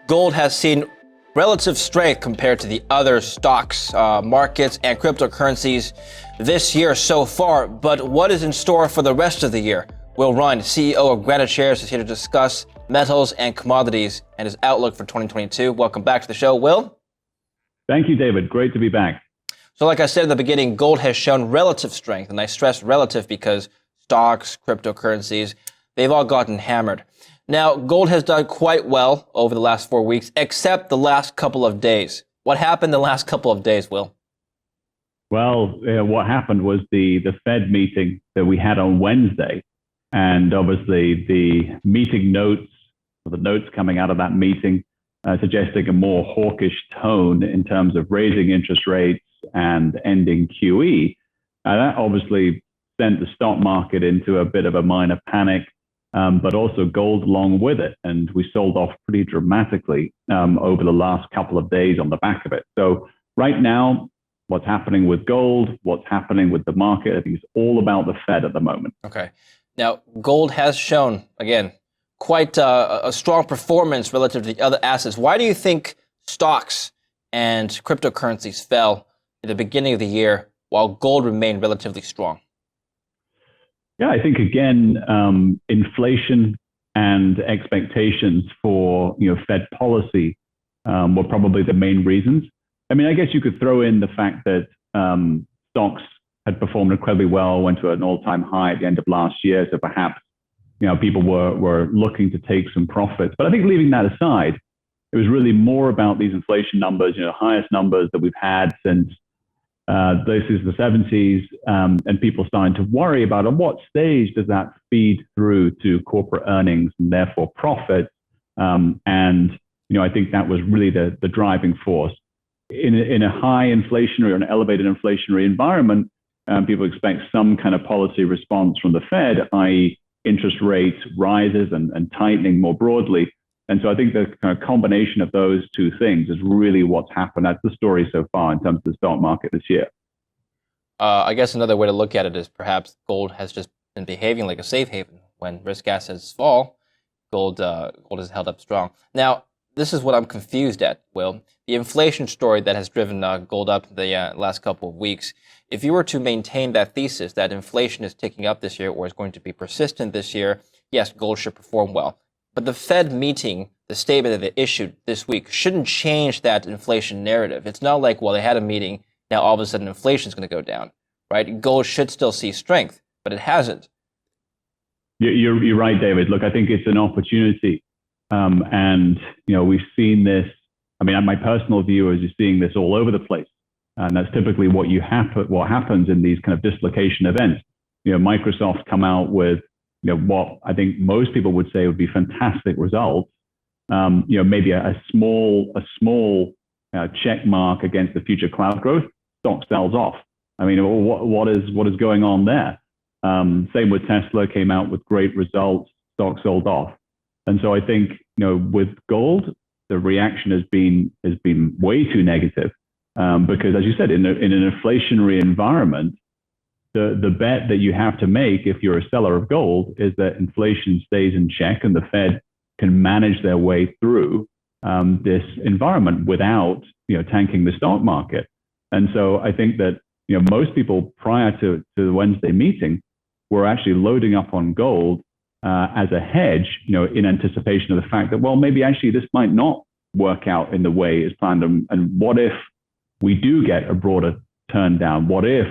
Gold has seen relative strength compared to the other stocks, markets, and cryptocurrencies this year so far. But what is in store for the rest of the year? Will Rhind, CEO of GraniteShares, is here to discuss metals and commodities and his outlook for 2022. Welcome back to the show, Will. Thank you, David. Great to be back. So like I said in the beginning, gold has shown relative strength, and I stress relative because stocks, cryptocurrencies, they've all gotten hammered. Now, gold has done quite well over the last 4 weeks, except the last couple of days. What happened the last couple of days, Will? Well, what happened was the Fed meeting that we had on Wednesday. And obviously the meeting notes, or the notes coming out of that meeting, suggesting a more hawkish tone in terms of raising interest rates and ending QE. That obviously sent the stock market into a bit of a minor panic. But also gold along with it. And we sold off pretty dramatically over the last couple of days on the back of it. So right now, what's happening with gold, what's happening with the market, I think it's all about the Fed at the moment. Okay. Now, gold has shown, again, quite a strong performance relative to the other assets. Why do you think stocks and cryptocurrencies fell at the beginning of the year while gold remained relatively strong? Yeah, I think again, inflation and expectations for Fed policy were probably the main reasons. I mean, I guess you could throw in the fact that stocks had performed incredibly well, went to an all-time high at the end of last year, so perhaps people were looking to take some profits. But I think leaving that aside, it was really more about these inflation numbers, highest numbers that we've had since this is the 70s, and people starting to worry about at what stage does that feed through to corporate earnings and therefore profits. I think that was really the driving force. In a high inflationary or an elevated inflationary environment, people expect some kind of policy response from the Fed, i.e. interest rates rises and tightening more broadly. And so I think the kind of combination of those two things is really what's happened. That's the story so far in terms of the stock market this year. I guess another way to look at it is perhaps gold has just been behaving like a safe haven. When risk assets fall, gold has held up strong. Now, this is what I'm confused at, Will. The inflation story that has driven gold up the last couple of weeks. If you were to maintain that thesis that inflation is ticking up this year or is going to be persistent this year, yes, gold should perform well. But the Fed meeting, the statement that they issued this week, shouldn't change that inflation narrative. It's not like, well, they had a meeting, now all of a sudden inflation is going to go down, right? Gold should still see strength, but it hasn't. You're right, David. Look, I think it's an opportunity. And we've seen this. I mean, my personal view is you're seeing this all over the place. And that's typically what happens in these kind of dislocation events. Microsoft come out with what I think most people would say would be fantastic results. Maybe a small check mark against the future cloud growth, stock sells off. I mean, what is going on there? Same with Tesla, came out with great results, stock sold off. And so I think with gold, the reaction has been way too negative because, as you said, in an inflationary environment, the bet that you have to make if you're a seller of gold is that inflation stays in check and the Fed can manage their way through this environment without tanking the stock market. And so I think that most people prior to the Wednesday meeting were actually loading up on gold as a hedge, in anticipation of the fact that, well, maybe actually this might not work out in the way it's planned. And what if we do get a broader turn down? What if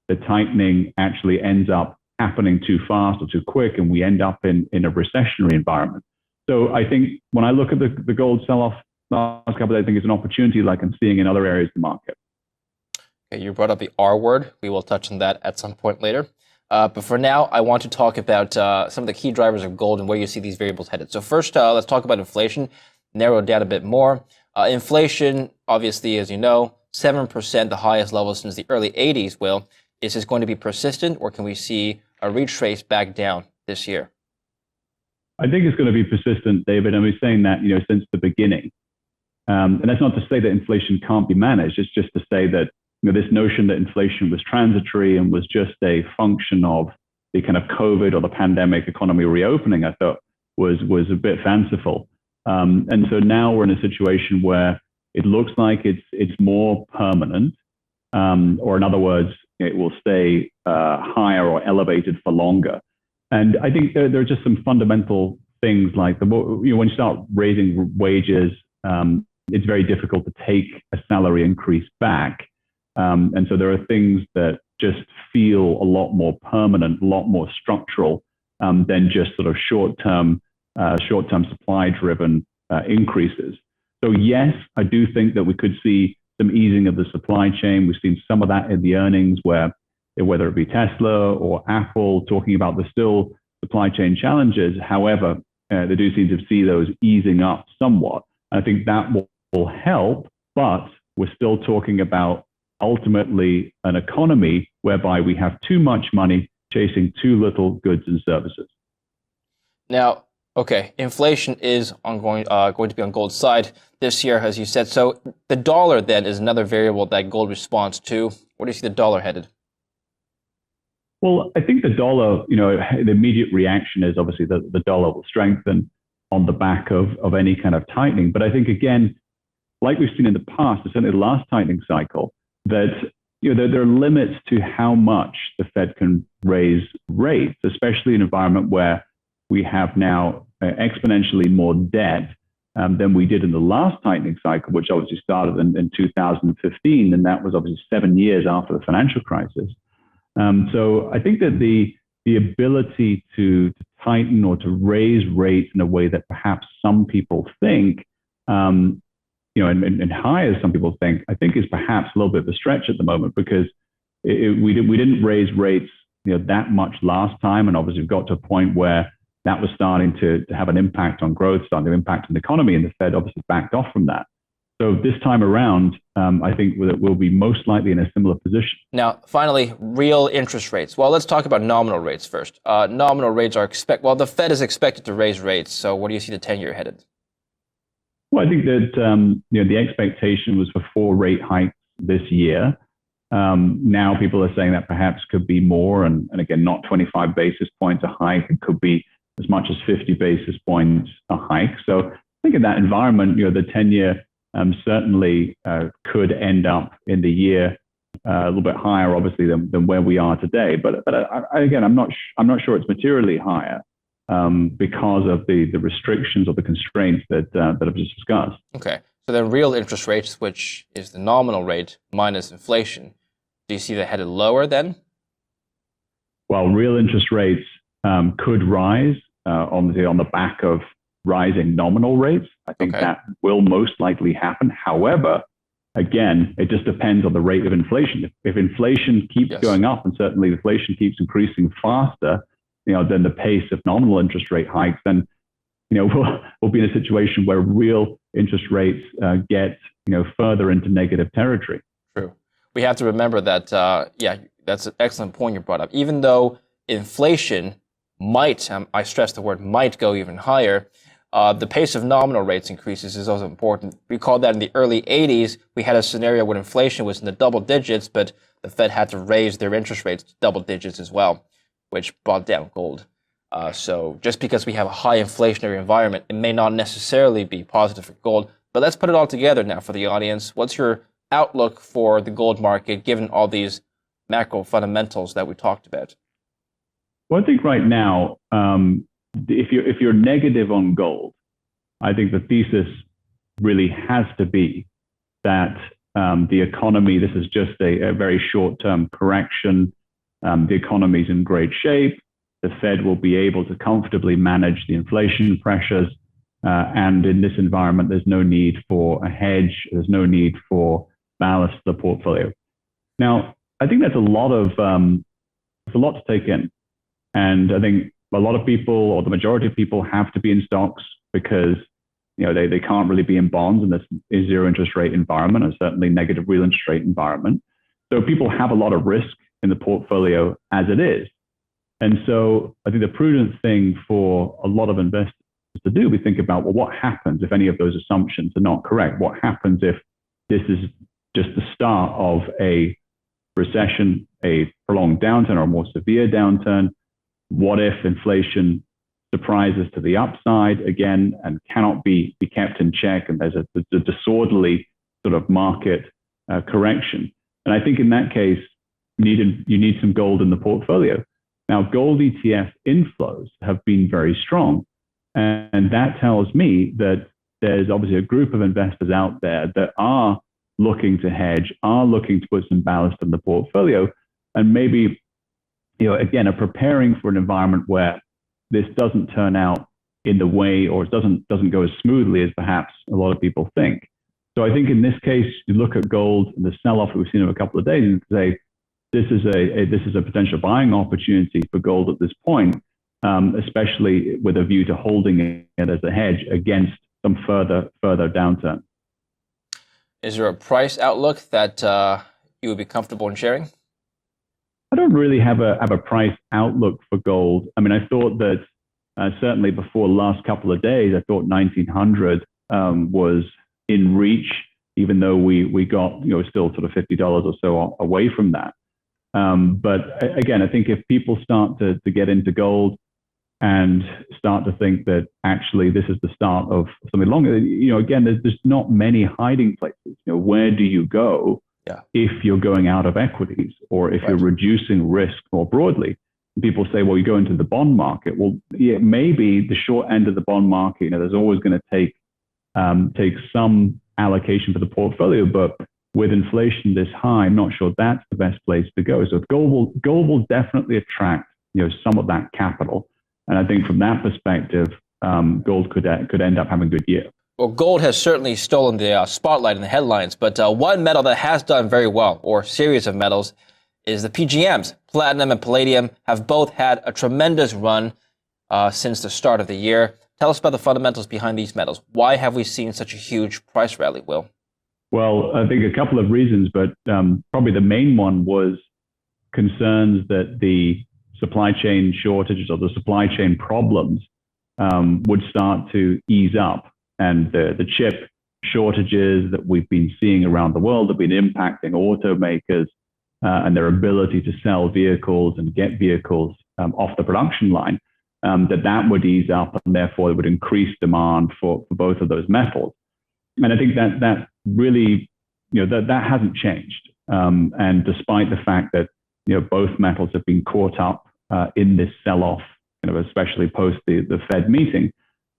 the tightening actually ends up happening too fast or too quick and we end up in a recessionary environment? So I think when I look at the gold sell-off last couple of days, I think it's an opportunity like I'm seeing in other areas of the market. Okay, you brought up the R word. We will touch on that at some point later. But for now, I want to talk about some of the key drivers of gold and where you see these variables headed. So first, let's talk about inflation, narrow it down a bit more. Inflation, obviously, as you know, 7%, the highest level since the early 80s, Will. Is this going to be persistent, or can we see a retrace back down this year? I think it's going to be persistent, David. And we're saying that, since the beginning. And that's not to say that inflation can't be managed. It's just to say that, this notion that inflation was transitory and was just a function of the kind of COVID or the pandemic economy reopening, I thought was a bit fanciful. And so now we're in a situation where it looks like it's more permanent, or in other words, it will stay higher or elevated for longer. And I think there are just some fundamental things like when you start raising wages, it's very difficult to take a salary increase back. And so there are things that just feel a lot more permanent, a lot more structural than just sort of short-term supply-driven increases. So yes, I do think that we could see some easing of the supply chain. We've seen some of that in the earnings where, whether it be Tesla or Apple, talking about the still supply chain challenges. However, they do seem to see those easing up somewhat. I think that will help, but we're still talking about ultimately an economy whereby we have too much money chasing too little goods and services. Now, okay, inflation is going to be on gold's side this year, as you said. So the dollar then is another variable that gold responds to. Where do you see the dollar headed? Well, I think the dollar, the immediate reaction is obviously that the dollar will strengthen on the back of any kind of tightening. But I think, again, like we've seen in the past, certainly the last tightening cycle, that there are limits to how much the Fed can raise rates, especially in an environment where we have now exponentially more debt than we did in the last tightening cycle, which obviously started in 2015, and that was obviously 7 years after the financial crisis. So I think that the ability to tighten or to raise rates in a way that perhaps some people think, and high as some people think, I think is perhaps a little bit of a stretch at the moment, because we didn't raise rates that much last time, and obviously we've got to a point where that was starting to have an impact on growth, starting to impact on the economy, and the Fed obviously backed off from that. So this time around, I think that we'll be most likely in a similar position. Now, finally, real interest rates. Well, let's talk about nominal rates first. Nominal rates are the Fed is expected to raise rates. So where do you see the 10-year headed? Well, I think that the expectation was for 4 rate hikes this year. Now people are saying that perhaps could be more, and again, not 25 basis points a hike. It could be as much as 50 basis points a hike. So I think in that environment, the 10-year certainly could end up in the year a little bit higher, obviously, than where we are today. But again, I'm not sure it's materially higher because of the restrictions or the constraints that I've just discussed. Okay, so then real interest rates, which is the nominal rate minus inflation, do you see that headed lower then? Well, real interest rates could rise on the back of rising nominal rates. I think that will most likely happen. However, again, it just depends on the rate of inflation. If inflation keeps going up, and certainly inflation keeps increasing faster, than the pace of nominal interest rate hikes, then we'll be in a situation where real interest rates get further into negative territory. True. We have to remember that. That's an excellent point you brought up. Even though inflation might, I stress the word might, go even higher, the pace of nominal rates increases is also important. Recall that in the early 80s, we had a scenario where inflation was in the double digits, but the Fed had to raise their interest rates to double digits as well, which brought down gold. So just because we have a high inflationary environment, it may not necessarily be positive for gold. But let's put it all together now for the audience. What's your outlook for the gold market, given all these macro fundamentals that we talked about? Well, I think right now, if you're negative on gold, I think the thesis really has to be that the economy, this is just a very short-term correction. The economy's in great shape. The Fed will be able to comfortably manage the inflation pressures. And in this environment, there's no need for a hedge. There's no need for ballast the portfolio. Now, I think that's a lot to take in. And I think a lot of people, or the majority of people, have to be in stocks because they can't really be in bonds in this zero interest rate environment, or certainly negative real interest rate environment. So people have a lot of risk in the portfolio as it is. And so I think the prudent thing for a lot of investors to do, we think about, well, what happens if any of those assumptions are not correct? What happens if this is just the start of a recession, a prolonged downturn, or a more severe downturn? What if inflation surprises to the upside again and cannot be kept in check, and there's a disorderly sort of market correction? And I think in that case, you need some gold in the portfolio. Now, gold ETF inflows have been very strong, and that tells me that there's obviously a group of investors out there that are looking to hedge, are looking to put some ballast in the portfolio, and maybe, again, are preparing for an environment where this doesn't turn out in the way, or it doesn't go as smoothly as perhaps a lot of people think. So I think in this case, you look at gold and the sell-off that we've seen in a couple of days and say, this is a potential buying opportunity for gold at this point, especially with a view to holding it as a hedge against some further downturn. Is there a price outlook that you would be comfortable in sharing? I don't really have a price outlook for gold. I mean, I thought that certainly before the last couple of days, I thought 1900 was in reach, even though we got still sort of $50 or so away from that. But again, I think if people start to get into gold and start to think that actually this is the start of something longer, again, there's not many hiding places. Where do you go if you're going out of equities, or if you're reducing risk more broadly? People say, well, you go into the bond market. Well, yeah, maybe the short end of the bond market, there's always going to take some allocation for the portfolio, but with inflation this high, I'm not sure that's the best place to go. So gold will definitely attract some of that capital, and I think from that perspective, gold could end up having a good year. Well, gold has certainly stolen the spotlight in the headlines, but one metal that has done very well, or series of metals, is the PGMs. Platinum and palladium have both had a tremendous run since the start of the year. Tell us about the fundamentals behind these metals. Why have we seen such a huge price rally, Will? Well, I think a couple of reasons, but probably the main one was concerns that the supply chain shortages or the supply chain problems would start to ease up. And the chip shortages that we've been seeing around the world have been impacting automakers and their ability to sell vehicles and get vehicles off the production line, that would ease up, and therefore it would increase demand for both of those metals. And I think that really, that hasn't changed. And despite the fact that, both metals have been caught up in this sell-off, especially post the Fed meeting,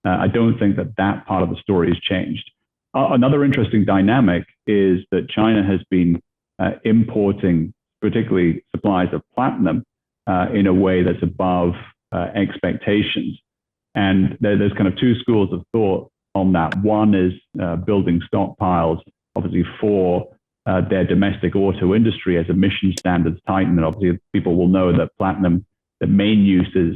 I don't think that part of the story has changed. Another interesting dynamic is that China has been importing, particularly supplies of platinum, in a way that's above expectations. And there's kind of two schools of thought on that. One is building stockpiles, obviously, for their domestic auto industry as emission standards tighten. And obviously, people will know that platinum, the main use is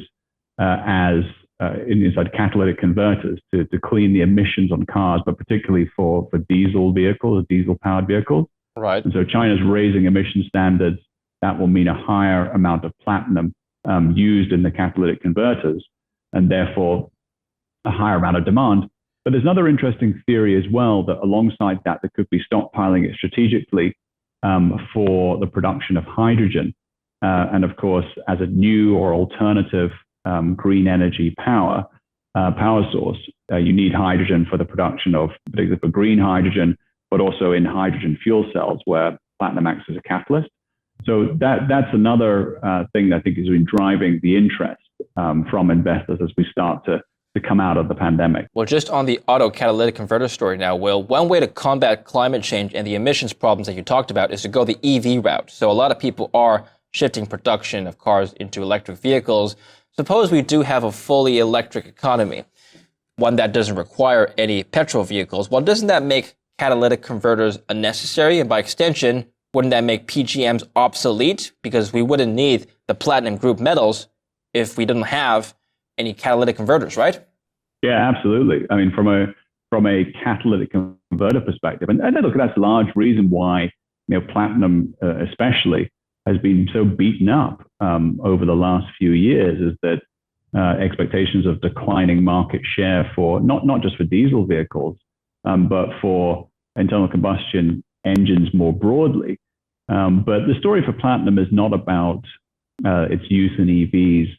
inside catalytic converters to clean the emissions on cars, but particularly for diesel vehicles, diesel-powered vehicles. Right. And so China's raising emission standards. That will mean a higher amount of platinum used in the catalytic converters, and therefore a higher amount of demand. But there's another interesting theory as well, that alongside that, there could be stockpiling it strategically for the production of hydrogen. And of course, as a new or alternative green energy power source, you need hydrogen for the production of, particularly for green hydrogen, but also in hydrogen fuel cells where platinum acts as a catalyst. So that's another thing that I think has been driving the interest from investors as we start to come out of the pandemic. Well, just on the auto catalytic converter story now, Will, one way to combat climate change and the emissions problems that you talked about is to go the EV route. So a lot of people are shifting production of cars into electric vehicles. Suppose we do have a fully electric economy, one that doesn't require any petrol vehicles. Well, doesn't that make catalytic converters unnecessary? And by extension, wouldn't that make PGMs obsolete? Because we wouldn't need the platinum group metals if we didn't have any catalytic converters, right? Yeah, absolutely. I mean, from a catalytic converter perspective, and look, that's a large reason why platinum especially has been so beaten up over the last few years, is that expectations of declining market share for not just for diesel vehicles, but for internal combustion engines more broadly. But the story for platinum is not about its use in EVs.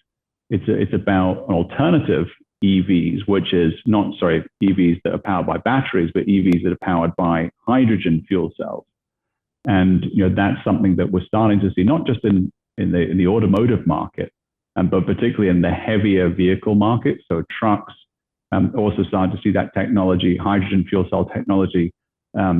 It's about an alternative EVs, which is EVs that are powered by batteries, but EVs that are powered by hydrogen fuel cells. And that's something that we're starting to see, not just in the automotive market, but particularly in the heavier vehicle market. So trucks, also starting to see that technology, hydrogen fuel cell technology,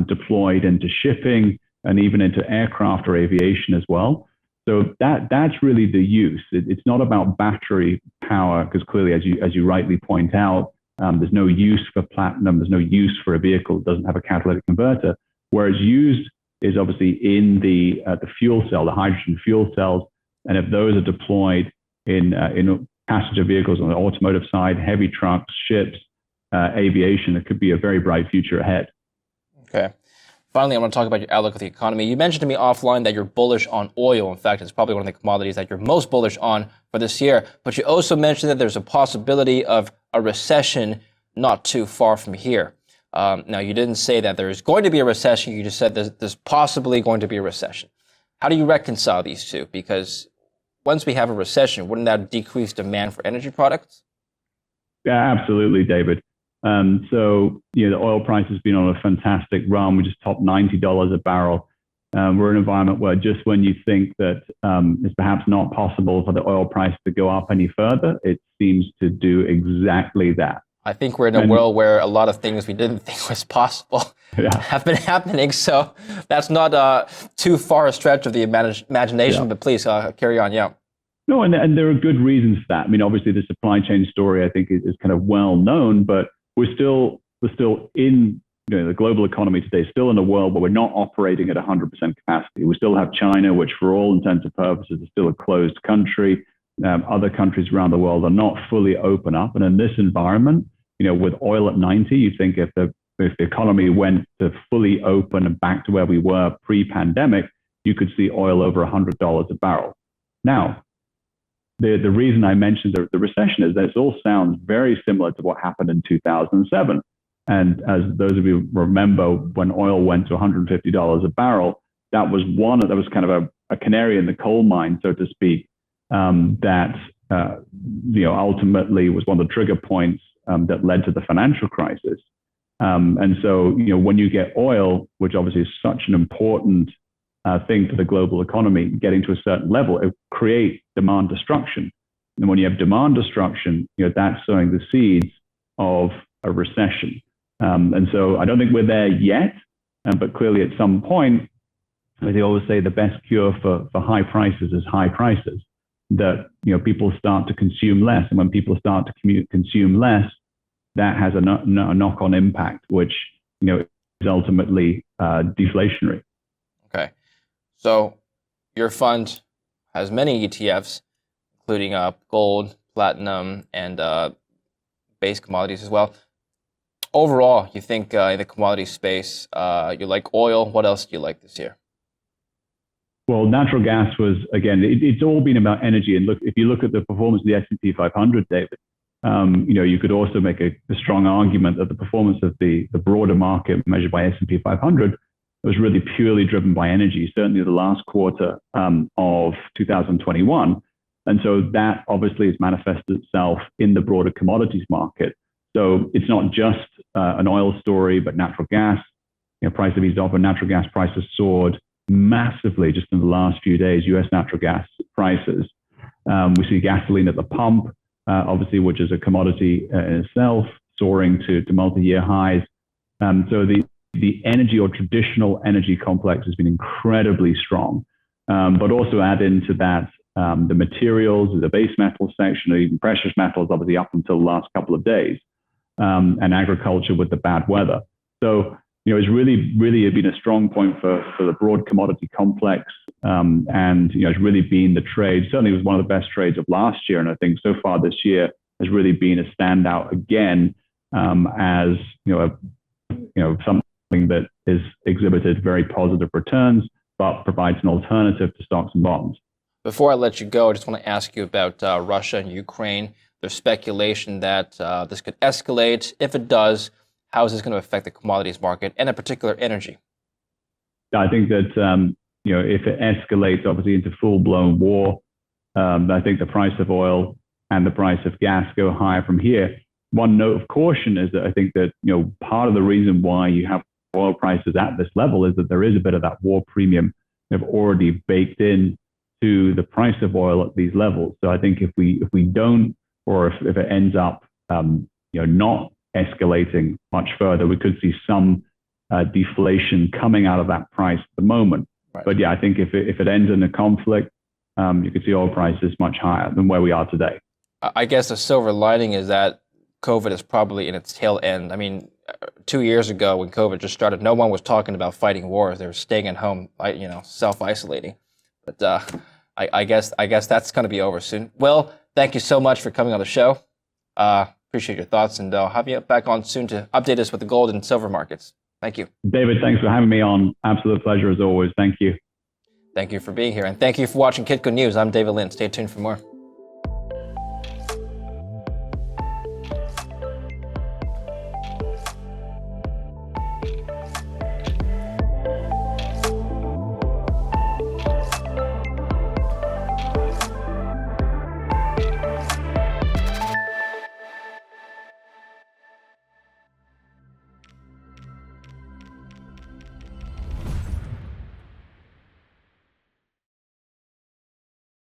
deployed into shipping and even into aircraft or aviation as well. So that's really the use. It's not about battery power, because clearly, as you rightly point out, there's no use for platinum. There's no use for a vehicle that doesn't have a catalytic converter. Whereas used is obviously in the fuel cell, the hydrogen fuel cells, and if those are deployed in passenger vehicles on the automotive side, heavy trucks, ships, aviation, it could be a very bright future ahead. Okay. Finally, I want to talk about your outlook of the economy. You mentioned to me offline that you're bullish on oil. In fact, it's probably one of the commodities that you're most bullish on for this year. But you also mentioned that there's a possibility of a recession not too far from here. Now, you didn't say that there's going to be a recession. You just said there's possibly going to be a recession. How do you reconcile these two? Because once we have a recession, wouldn't that decrease demand for energy products? Yeah, absolutely, David. So, the oil price has been on a fantastic run. We just topped $90 a barrel. We're in an environment where just when you think that it's perhaps not possible for the oil price to go up any further, it seems to do exactly that. I think we're in a world where a lot of things we didn't think was possible have been happening. So that's not too far a stretch of the imagination, but please carry on. Yeah. No, and there are good reasons for that. I mean, obviously the supply chain story, I think, is kind of well known, but we're still in the global economy today, still in a world where we're not operating at 100% capacity. We still have China, which for all intents and purposes is still a closed country. Other countries around the world are not fully open up. And in this environment, with oil at 90, you think if the economy went to fully open and back to where we were pre-pandemic, you could see oil over $100 a barrel. Now, the reason I mentioned the recession is that it all sounds very similar to what happened in 2007. And as those of you remember, when oil went to $150 a barrel, that was kind of a canary in the coal mine, so to speak, that ultimately was one of the trigger points that led to the financial crisis. And so, when you get oil, which obviously is such an important thing for the global economy, getting to a certain level, it creates demand destruction. And when you have demand destruction, that's sowing the seeds of a recession. And so I don't think we're there yet, but clearly at some point, as they always say, the best cure for high prices is high prices. That people start to consume less, and when people start to consume less, that has a knock-on impact, which is ultimately deflationary. Okay, so your fund has many ETFs, including gold, platinum, and base commodities as well. Overall, you think in the commodity space, you like oil. What else do you like this year? Well, natural gas was, again, it's all been about energy. And look, if you look at the performance of the S&P 500, David, you could also make a strong argument that the performance of the broader market measured by S&P 500 was really purely driven by energy, certainly the last quarter of 2021. And so that obviously has manifested itself in the broader commodities market. So it's not just an oil story, but natural gas. Price of eased off, and natural gas prices soared massively just in the last few days. U.S. natural gas prices. We see gasoline at the pump, obviously, which is a commodity in itself, soaring to multi-year highs. So the energy or traditional energy complex has been incredibly strong. But also add into that the materials, the base metal section, or even precious metals, obviously up until the last couple of days, and agriculture with the bad weather. So it's really been a strong point for the broad commodity complex, and it's really been the trade. Certainly, it was one of the best trades of last year, and I think so far this year has really been a standout again, as something that is exhibited very positive returns, but provides an alternative to stocks and bonds. Before I let you go, I just want to ask you about Russia and Ukraine. There's speculation that this could escalate. If it does, how is this going to affect the commodities market and in particular energy? I think that if it escalates obviously into full-blown war, I think the price of oil and the price of gas go higher from here. One note of caution is that I think that part of the reason why you have oil prices at this level is that there is a bit of that war premium already baked in to the price of oil at these levels. So I think if we don't, or if it ends up not escalating much further, we could see some deflation coming out of that price at the moment. Right. But yeah, I think if it ends in a conflict, you could see oil prices much higher than where we are today. I guess the silver lining is that COVID is probably in its tail end. I mean, 2 years ago when COVID just started, no one was talking about fighting wars. They were staying at home, self-isolating. But I guess that's going to be over soon. Will, thank you so much for coming on the show. Appreciate your thoughts, and I'll have you back on soon to update us with the gold and silver markets. Thank you. David, thanks for having me on. Absolute pleasure as always. Thank you. Thank you for being here, and thank you for watching Kitco News. I'm David Lin. Stay tuned for more.